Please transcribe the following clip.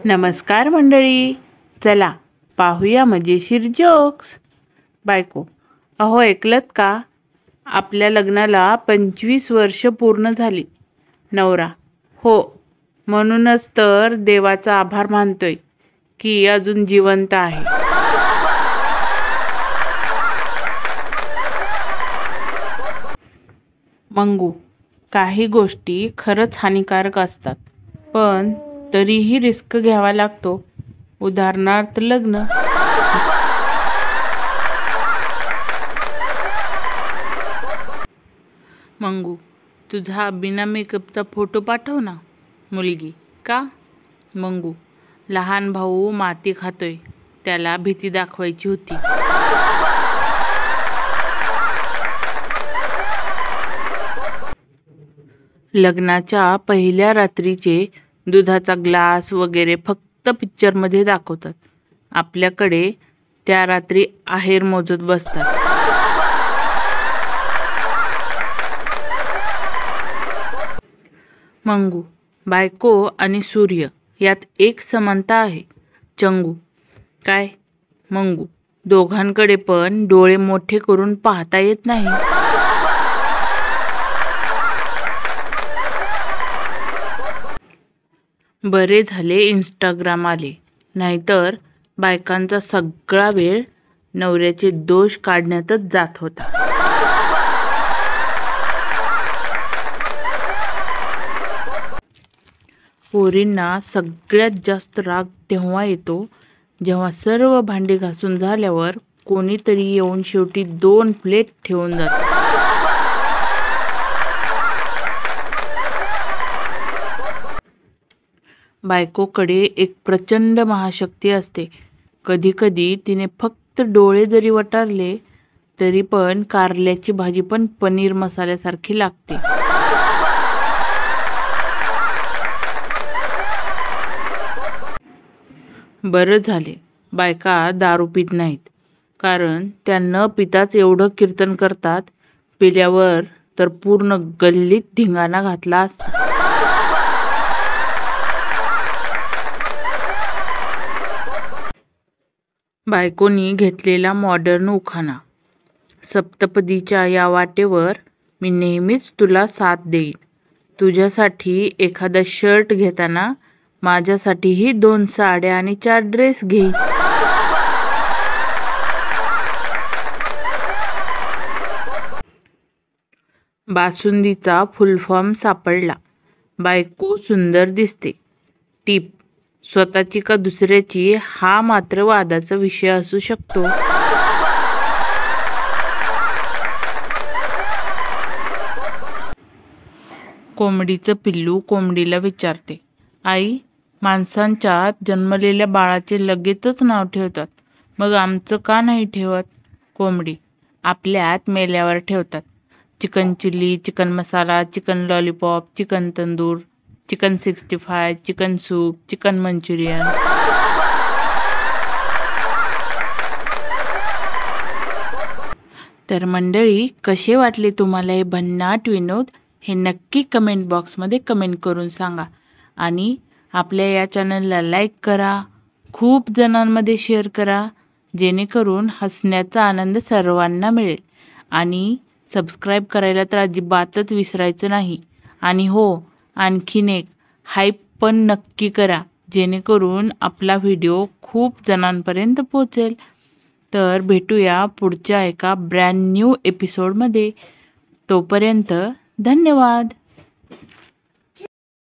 नमस्कार मंडळी, चला पाहूया मजेशीर जोक्स. बायको: अहो ऐकलत का, आपल्या लग्नाला 25 वर्ष पूर्ण झाली. नवरा: हो, म्हणूनच तर देवाचा आभार मानतोय की अजून जिवंत आहे. मंगू: काही गोष्टी खरंच हानिकारक असतात, पण तरीही रिस्क घ्यावा लागतो. उदाहरणार्थ लग्न. मंगू: तुझा बिना मेकअपचा फोटो पाठव ना. मुलगी: का? मंगू: लहान भाऊ माती खातोय, त्याला भीती दाखवायची होती. लग्नाच्या पहिल्या रात्रीचे दुधाचा ग्लास वगैरे फक्त पिक्चरमध्ये दाखवतात. आपल्याकडे त्या रात्री आहेर मोजत बसतात. मंगू: बायको आणि सूर्य यात एक समानता आहे. चंगू: काय? मंगू: दोघांकडे पण डोळे मोठे करून पाहता येत नाही. बरे झाले इंस्टाग्राम आले, नाहीतर बायकांचा सगळा वेळ नवऱ्याचे दोष काढण्यातच जात होता. पोरींना सगळ्यात जास्त राग तेव्हा येतो जेव्हा सर्व भांडी घासून झाल्यावर कोणीतरी येऊन शेवटी 2 प्लेट ठेवून जातं. बायकोकडे एक प्रचंड महाशक्ती असते. कधी कधी तिने फक्त डोळे जरी वटारले तरी पण कारल्याची भाजी पण पनीर मसाल्यासारखी लागते. बरं झाले बायका दारू पित नाहीत, कारण त्या न पिताच एवढं कीर्तन करतात, पिल्यावर तर पूर्ण गल्लीत धिंगाणा घातला असता. बायकोनी घेतलेला मॉडर्न उखाणा. सप्तपदीच्या या वाटेवर मी नेहमीच तुला साथ देईन. तुझ्यासाठी एखादा शर्ट घेताना माझ्यासाठीही 2 साड्या आणि 4 ड्रेस घे. बासुंदीचा फुलफॉर्म सापडला. बायको सुंदर दिसते. टिप: स्वतःची का दुसऱ्याची हा मात्र वादाचा विषय असू शकतो. कोंबडीचं पिल्लू कोंबडीला विचारते, आई, माणसांच्यात जन्मलेल्या बाळाचे लगेचच नाव ठेवतात, मग आमचं का नाही ठेवत? कोंबडी: आपल्यात मेल्यावर ठेवतात. Chicken chilli, chicken masala, chicken lollipop, chicken tandoor, chicken 65, chicken soup, chicken Manchurian. तर मंडळी, कसे वाटले तुम्हाला हे भन्नाट विनोद हे नक्की कमेंट बॉक्समध्ये कमेंट करून सांगा. आणि आपल्या या चॅनलला लाईक करा, खूप जणांमध्ये शेअर करा, जेणेकरून हसण्याचा आनंद सर्वांना मिळेल. आणि सबस्क्राईब करायला तर अजिबातच विसरायचं नाही. आणि हो, आणखीन एक हाईप पण नक्की करा, जेणेकरून आपला व्हिडिओ खूप जणांपर्यंत पोहोचेल. तर भेटूया पुढच्या एका ब्रँड न्यू एपिसोडमध्ये. तोपर्यंत धन्यवाद.